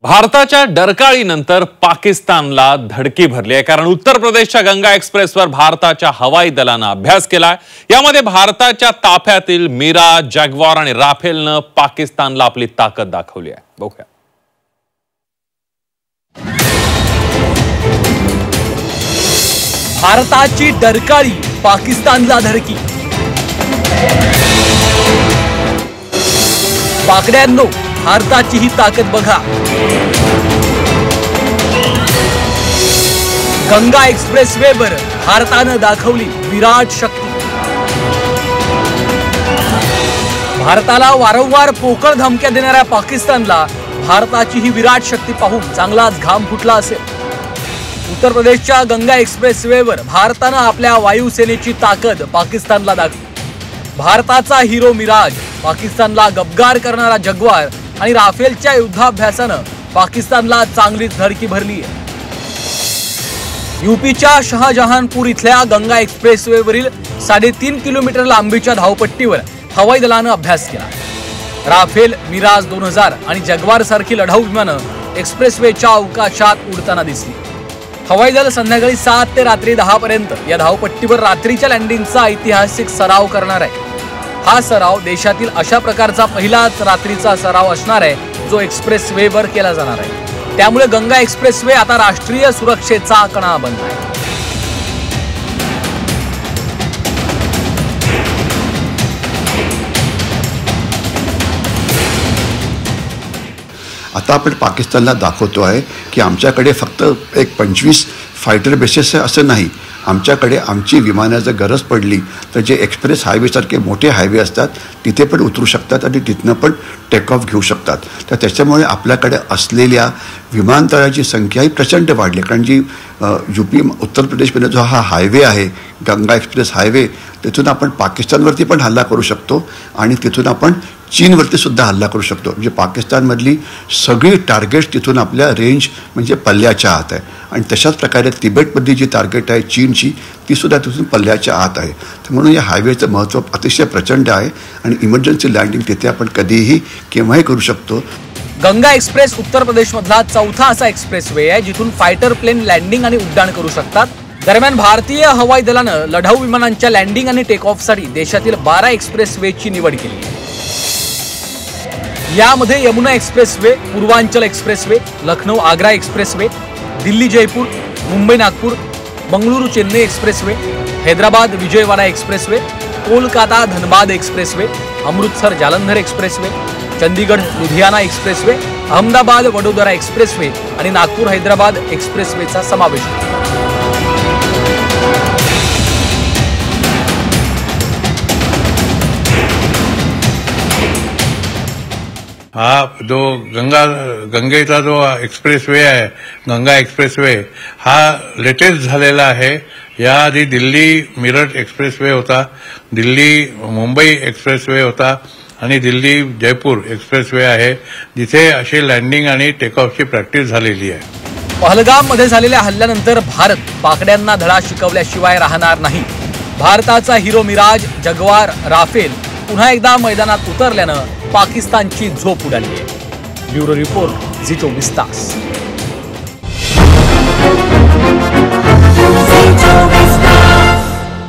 भारताच्या डरकाळीनंतर पाकिस्तानला धडकी भरली आहे, कारण उत्तर प्रदेशच्या गंगा एक्सप्रेसवर भारताच्या हवाई दलानं अभ्यास केलाय। यामध्ये भारताच्या ताफ्यातील मिराज, जॅग्वार आणि राफेलनं पाकिस्तानला आपली ताकद दाखवली आहे। बघूया। भारताची डरकाळी, पाकिस्तानला धडकी। पाकड्यांनो, भारताची ही ताकद बघा। गंगा एक्सप्रेसवेवर भारतानं दाखवली विराट शक्ती। भारताला वारंवार पोकळ धमक्या देणाऱ्या पाकिस्तानला भारताची ही विराट शक्ती पाहून चांगलाच घाम फुटला असेल। उत्तर प्रदेशच्या गंगा एक्सप्रेसवेवर भारतानं आपल्या वायुसेनेची ताकद पाकिस्तानला दाखवली। भारताचा हिरो मिराज, पाकिस्तानला गब्गार करणारा जग्वार आणि राफेलच्या युद्धाभ्यासानं पाकिस्तानला चांगलीच धडकी भरली आहे। यूपीच्या शहाजहानपूर इथल्या गंगा एक्सप्रेसवेवरील 3.5 किलोमीटर लांबीच्या धावपट्टीवर हवाई दलानं अभ्यास केला। राफेल, मिराज 2000 आणि जग्वार सारखी लढाऊ विमानं एक्सप्रेसवेच्या अवकाशात उडताना दिसली। हवाई दल संध्याकाळी 7 ते रात्री 10 पर्यंत या धावपट्टीवर रात्रीच्या लँडिंगचा ऐतिहासिक सराव करणार आहे। हा सराव देशातील अशा प्रकारचा पहिलाच रात्रीचा सराव असणार आहे जो एक्सप्रेसवेवर केला जाणार आहे। त्यामुळे गंगा एक्सप्रेसवे आता राष्ट्रीय सुरक्षेचा कणा बनला आहे। आता आपण पाकिस्तानला दाखवतो आहे की आमच्याकडे फक्त एक 25 फायटर बेसेस आहे असं नाही। आमच्याकडे आमची विमानं जर गरज पडली तर जे एक्सप्रेस हायवेसारखे मोठे हायवे असतात तिथे पण उतरू शकतात आणि तिथनं पण टेक ऑफ घेऊ शकतात। तर त्याच्यामुळे आपल्याकडे असलेल्या विमानतळाची संख्याही प्रचंड वाढली, कारण जी यूपी उत्तर प्रदेशमध्ये जो हा हायवे आहे गंगा एक्सप्रेस हायवे, तिथून आपण पाकिस्तानवरती पण हल्ला करू शकतो आणि तिथून आपण चीनवरती सुद्धा हल्ला करू शकतो। म्हणजे पाकिस्तानमधली सगळी टार्गेट्स तिथून आपल्या रेंज म्हणजे पल्ल्याच्या आत आहे आणि तशाच प्रकारे तिबेटमधली जी टार्गेट आहे चीनची ती सुद्धा तिथून पल्ल्याच्या आत आहे। तर म्हणून या हायवेचं महत्त्व अतिशय प्रचंड आहे आणि इमर्जन्सी लँडिंग तिथे आपण कधीही केव्हाही करू शकतो। गंगा एक्सप्रेस उत्तर प्रदेशमधला चौथा असा एक्सप्रेसवे आहे जिथून फायटर प्लेन लँडिंग आणि उड्डाण करू शकतात। दरम्यान भारतीय हवाई दलानं लढाऊ विमानांच्या लँडिंग आणि टेक ऑफसाठी देशातील 12 एक्सप्रेसवेची निवड केली आहे। यामध्ये Yamuna expressway, Purvanchal expressway, Lucknow Agra expressway, Delhi Jaipur, Mumbai Nagpur, Bengaluru Chennai expressway, Hyderabad Vijayawada expressway, Kolkata Dhanbad expressway, Amritsar Jalandhar expressway, Chandigarh Ludhiana expressway, Ahmedabad Vadodara expressway आणि नागपूर हैदराबाद एक्सप्रेसवेचा समावेश आहे। हा जो गंगेचा जो एक्सप्रेसवे आहे गंगा एक्सप्रेसवे हा लेटेस्ट झालेला आहे। याआधी दिल्ली मिरज एक्सप्रेसवे होता, दिल्ली मुंबई एक्सप्रेसवे होता आणि दिल्ली जयपूर एक्सप्रेसवे आहे जिथे अशी लँडिंग आणि टेक ऑफची प्रॅक्टिस झालेली आहे। पहलगाममध्ये झालेल्या हल्ल्यानंतर भारत पाकड्यांना धडा शिकवल्याशिवाय राहणार नाही। भारताचा हिरो मिराज, जग्वार, राफेल पुन्हा एकदा मैदानात उतरल्यानं पाकिस्तानची झोप उडाली आहे। ब्युरो रिपोर्ट, झी 24 तास।